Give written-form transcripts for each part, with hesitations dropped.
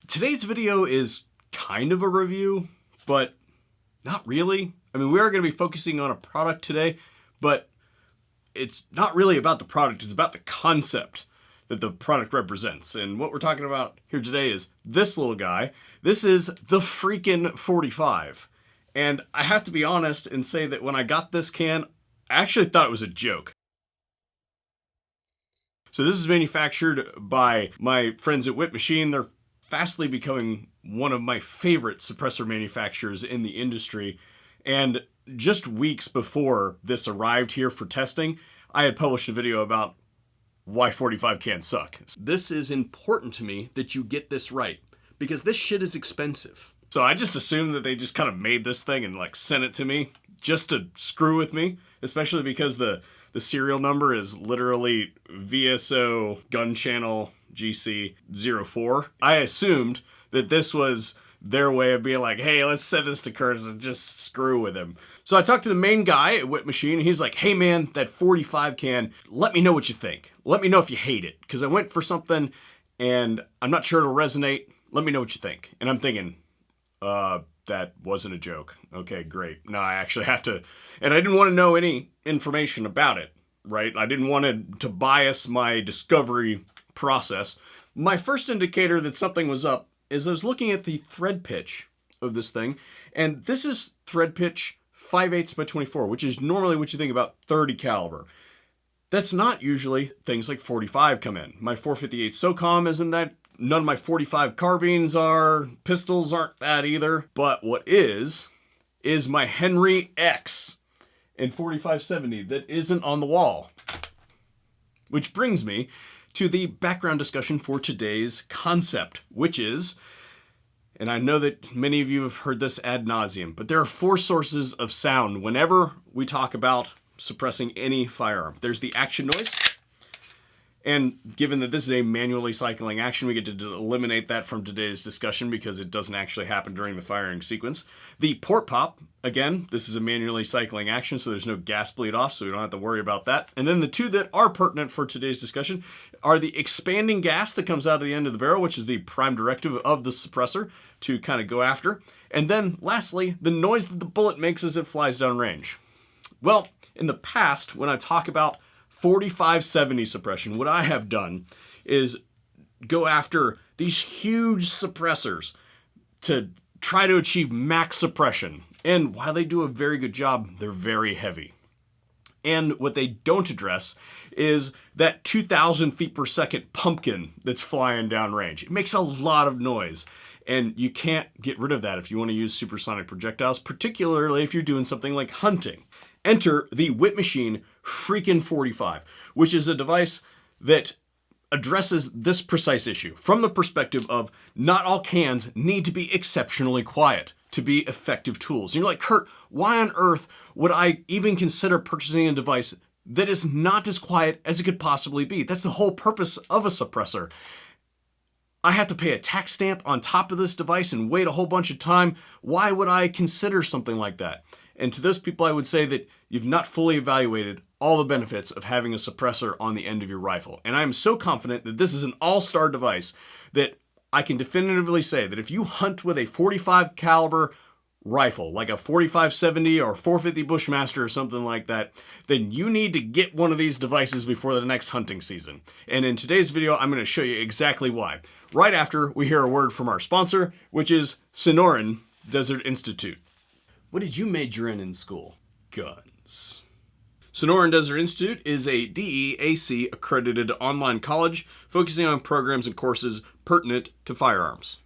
Today's video is kind of a review, but not really. I mean, we are going to be focusing on a product today, but it's not really about the product. It's about the concept that the product represents. And what we're talking about here today is this little guy. This is the Freakin 45. And I have to be honest and say that when I got this can, I actually thought it was a joke. So this is manufactured by my friends at Whip Machine. They're fastly becoming one of my favorite suppressor manufacturers in the industry. And just weeks before this arrived here for testing, I had published a video about why 45 cans suck. This is important to me that you get this right, because this shit is expensive. So I just assumed that they just kind of made this thing and like sent it to me just to screw with me, especially because the serial number is literally VSO Gun Channel GC04. I assumed that this was their way of being like, hey, let's send this to Curtis and just screw with him. So I talked to the main guy at Whip Machine, and he's like, hey man, that 45 can, let me know what you think. Let me know if you hate it, because I went for something and I'm not sure it'll resonate. Let me know what you think. And I'm thinking, that wasn't a joke. Okay, great. No, I actually have to, and I didn't want to know any information about it, right? I didn't want to bias my discovery process. My first indicator that something was up is I was looking at the thread pitch of this thing, and this is thread pitch 5/8 by 24, which is normally what you think about 30 caliber. That's not usually things like 45 come in. My 458 SOCOM isn't that. None of my 45 carbines are. Pistols aren't that either. But what is my Henry X in 4570 that isn't on the wall. Which brings me to the background discussion for today's concept, which is, and I know that many of you have heard this ad nauseum, but there are 4 sources of sound whenever we talk about suppressing any firearm. There's the action noise. And given that this is a manually cycling action, we get to eliminate that from today's discussion because it doesn't actually happen during the firing sequence. The port pop, again, this is a manually cycling action, so there's no gas bleed off, so we don't have to worry about that. And then the 2 that are pertinent for today's discussion are the expanding gas that comes out of the end of the barrel, which is the prime directive of the suppressor to kind of go after. And then lastly, the noise that the bullet makes as it flies down range. Well, in the past, when I talk about 4570 suppression, what I have done is go after these huge suppressors to try to achieve max suppression. And while they do a very good job, they're very heavy. And what they don't address is that 2,000 feet per second pumpkin that's flying down range. It makes a lot of noise. And you can't get rid of that if you want to use supersonic projectiles, particularly if you're doing something like hunting. Enter the Whip Machine Freakin 45, which is a device that addresses this precise issue from the perspective of not all cans need to be exceptionally quiet to be effective tools. And you're like, Kurt, why on earth would I even consider purchasing a device that is not as quiet as it could possibly be? That's the whole purpose of a suppressor. I have to pay a tax stamp on top of this device and wait a whole bunch of time. Why would I consider something like that? And to those people, I would say that you've not fully evaluated all the benefits of having a suppressor on the end of your rifle. And I am so confident that this is an all-star device that I can definitively say that if you hunt with a 45 caliber rifle, like a 4570 or 450 Bushmaster or something like that, then you need to get one of these devices before the next hunting season. And in today's video, I'm going to show you exactly why. Right after we hear a word from our sponsor, which is Sonoran Desert Institute. What did you major in school? Guns. Sonoran Desert Institute is a DEAC accredited online college focusing on programs and courses pertinent to firearms.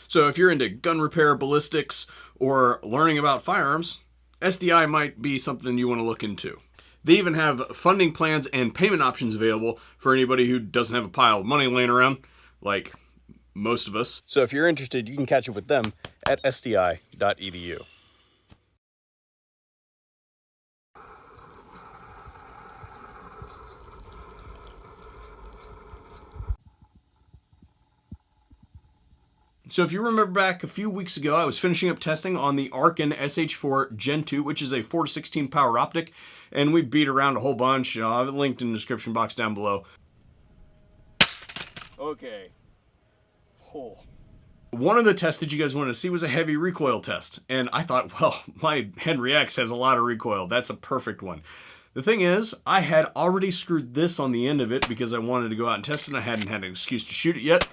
So if you're into gun repair, ballistics, or learning about firearms, SDI might be something you want to look into. They even have funding plans and payment options available for anybody who doesn't have a pile of money laying around, like most of us. So if you're interested, you can catch up with them at sdi.edu. So if you remember back a few weeks ago, I was finishing up testing on the Arkin SH4 Gen 2, which is a 4-16 power optic, and we beat around a whole bunch. I'll have it linked in the description box down below. Okay. Oh. One of the tests that you guys wanted to see was a heavy recoil test. And I thought, well, my Henry X has a lot of recoil. That's a perfect one. The thing is, I had already screwed this on the end of it because I wanted to go out and test it and I hadn't had an excuse to shoot it yet.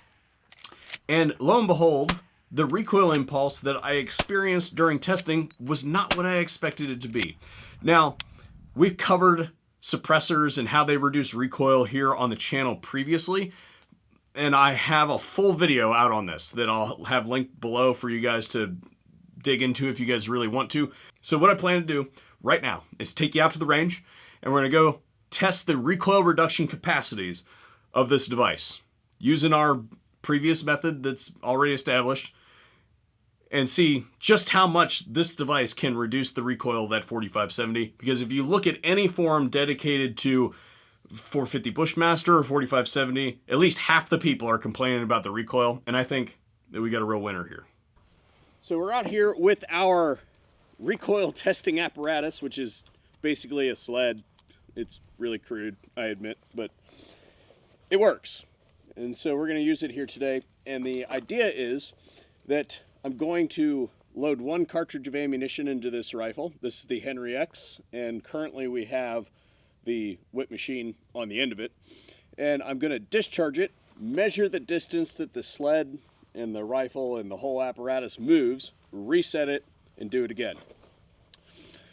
And lo and behold, the recoil impulse that I experienced during testing was not what I expected it to be. Now, we've covered suppressors and how they reduce recoil here on the channel previously. And I have a full video out on this that I'll have linked below for you guys to dig into if you guys really want to. So what I plan to do right now is take you out to the range and we're going to go test the recoil reduction capacities of this device using our previous method that's already established and see just how much this device can reduce the recoil of that 4570. Because if you look at any forum dedicated to 450 Bushmaster or 4570, at least half the people are complaining about the recoil, and I think that we got a real winner here. So we're out here with our recoil testing apparatus, which is basically a sled. It's really crude, I admit, but it works. And so we're going to use it here today. And the idea is that I'm going to load one cartridge of ammunition into this rifle. This is the Henry X, and currently we have the whip machine on the end of it. And I'm going to discharge it, measure the distance that the sled and the rifle and the whole apparatus moves, reset it, and do it again.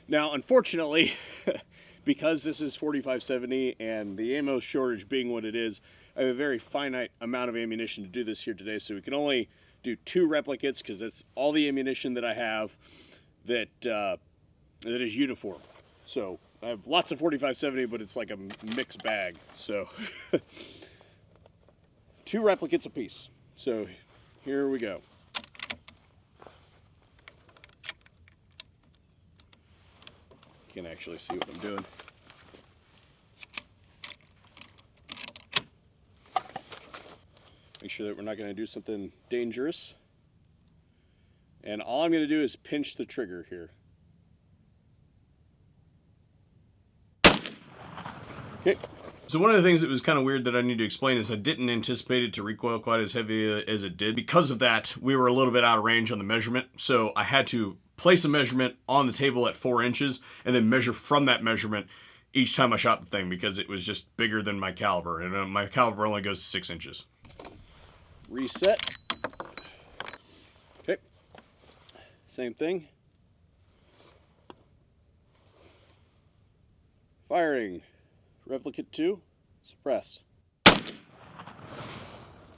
Now, unfortunately, because this is 4570 and the ammo shortage being what it is, I have a very finite amount of ammunition to do this here today, so we can only do 2 replicates because that's all the ammunition that I have that is uniform. So I have lots of 4570, but it's like a mixed bag. So 2 replicates apiece. So here we go. Can actually see what I'm doing. Make sure that we're not going to do something dangerous. And all I'm going to do is pinch the trigger here. Okay. So one of the things that was kind of weird that I need to explain is I didn't anticipate it to recoil quite as heavy as it did. Because of that, we were a little bit out of range on the measurement. So I had to place a measurement on the table at 4 inches and then measure from that measurement each time I shot the thing because it was just bigger than my caliber. And my caliber only goes 6 inches. Reset. Okay. Same thing. Firing. Replicate 2. Suppress.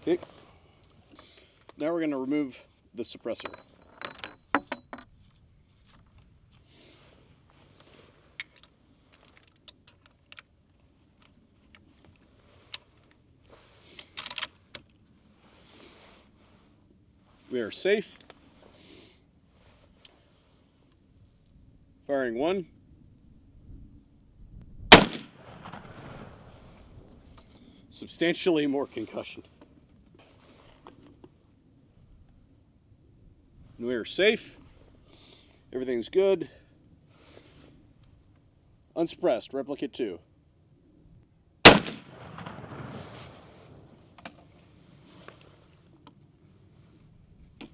Okay. Now we're going to remove the suppressor. We are safe. Firing 1. Substantially more concussion. We are safe. Everything's good. Unsuppressed. Replicate 2.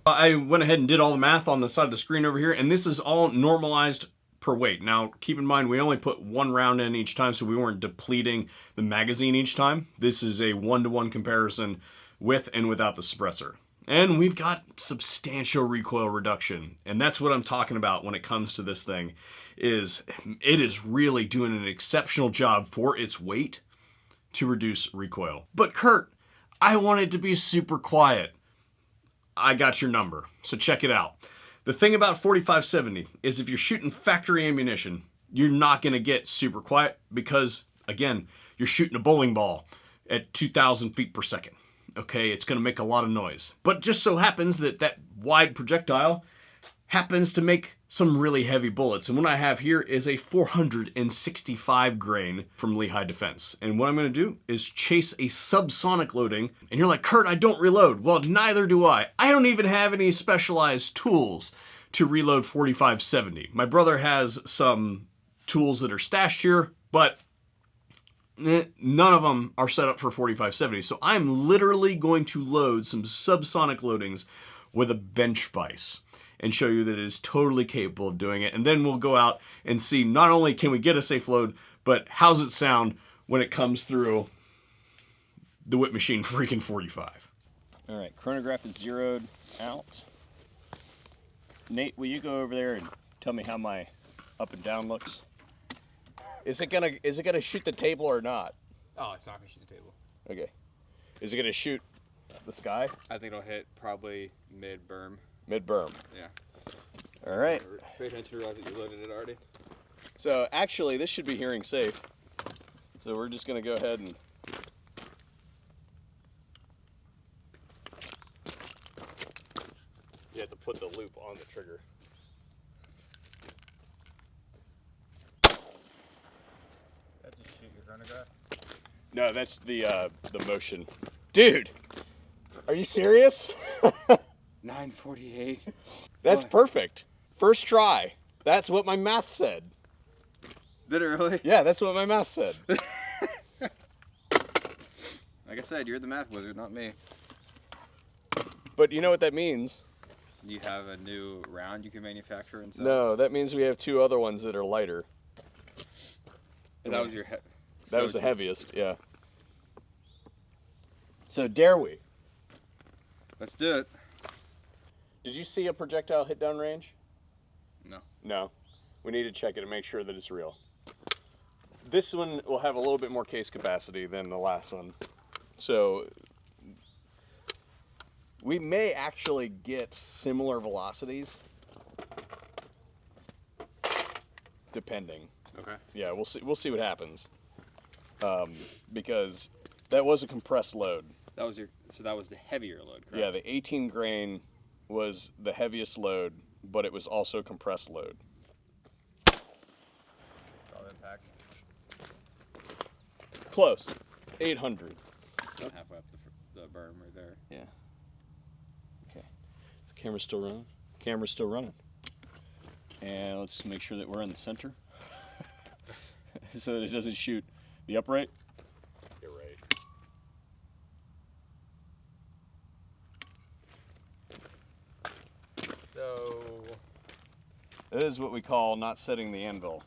I went ahead and did all the math on the side of the screen over here, and this is all normalized per weight. Now, keep in mind, we only put 1 round in each time, so we weren't depleting the magazine each time. This is a 1-to-1 comparison with and without the suppressor. And we've got substantial recoil reduction, and that's what I'm talking about when it comes to this thing, is it is really doing an exceptional job for its weight to reduce recoil. But Kurt, I want it to be super quiet. I got your number, so check it out. The thing about 4570 is if you're shooting factory ammunition, you're not going to get super quiet because, again, you're shooting a bowling ball at 2,000 feet per second. Okay, it's going to make a lot of noise. But just so happens that that wide projectile happens to make some really heavy bullets. And what I have here is a 465 grain from Lehigh Defense. And what I'm going to do is chase a subsonic loading. And you're like, Kurt, I don't reload. Well, neither do I. I don't even have any specialized tools to reload 4570. My brother has some tools that are stashed here, but none of them are set up for 4570. So I'm literally going to load some subsonic loadings with a bench vise and show you that it is totally capable of doing it. And then we'll go out and see not only can we get a safe load, but how's it sound when it comes through the Whip Machine Freakin 45. All right, chronograph is zeroed out. Nate, will you go over there and tell me how my up and down looks? Is it gonna shoot the table or not? Oh, it's not gonna shoot the table. Okay. Is it gonna shoot the sky? I think it'll hit probably mid berm. Mid berm. Yeah. All right. Pay attention to realize that you loaded it already. So actually, this should be hearing safe. So we're just gonna go ahead and. You have to put the loop on the trigger. That just shoot your chronograph? No, that's the motion. Dude, are you serious? 948. That's perfect. First try. That's what my math said. Did it really? Yeah, that's what my math said. Like I said, you're the math wizard, not me. But you know what that means? You have a new round you can manufacture and stuff? No, that means we have two other ones that are lighter. And that was your That was the heaviest, yeah. So dare we? Let's do it. Did you see a projectile hit down range? No. No. We need to check it and make sure that it's real. This one will have a little bit more case capacity than the last one. So we may actually get similar velocities, depending. Okay. Yeah, we'll see. We'll see what happens. Because that was a compressed load. That was so that was the heavier load, correct? Yeah, the 18 grain was the heaviest load, but it was also a compressed load. Solid impact. Close. 800. Halfway up the berm right there. Yeah. Okay. The camera's still running. Camera's still running. And let's make sure that we're in the center so that it doesn't shoot the upright. You're right. So That is what we call not setting the anvil.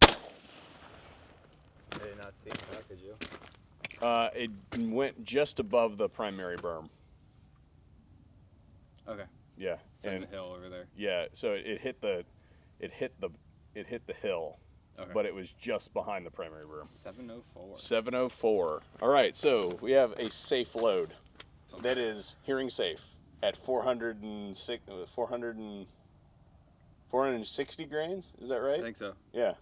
I did not see that, did you? It went just above the primary berm. Okay. Yeah. So the hill over there. Yeah, so it hit the hill, Okay. but it was just behind the primary berm. 704. 704. All right, so we have a safe load that is hearing safe at 460 grains. Is that right? I think so. Yeah.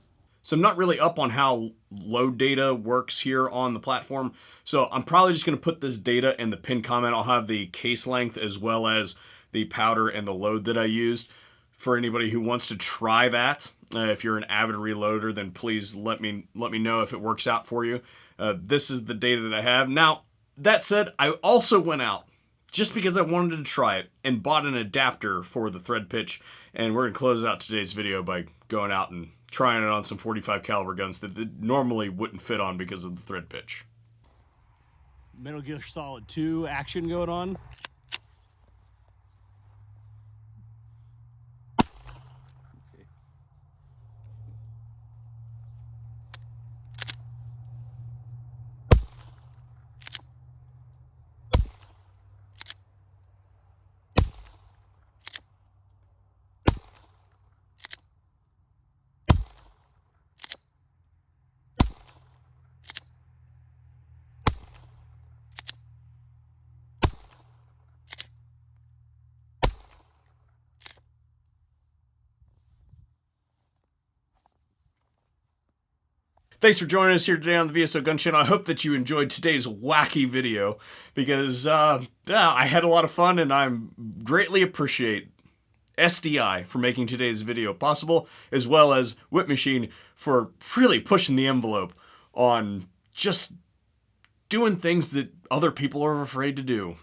So I'm not really up on how load data works here on the platform. So I'm probably just going to put this data in the pinned comment. I'll have the case length as well as the powder and the load that I used for anybody who wants to try that. If you're an avid reloader, then please let me know if it works out for you. This is the data that I have. Now, that said, I also went out just because I wanted to try it and bought an adapter for the thread pitch. And we're going to close out today's video by going out and trying it on some 45 caliber guns that it normally wouldn't fit on because of the thread pitch. Metal Gear Solid 2 action going on. Thanks for joining us here today on the VSO Gun Channel. I hope that you enjoyed today's wacky video because I had a lot of fun and I greatly appreciate SDI for making today's video possible, as well as Whip Machine for really pushing the envelope on just doing things that other people are afraid to do.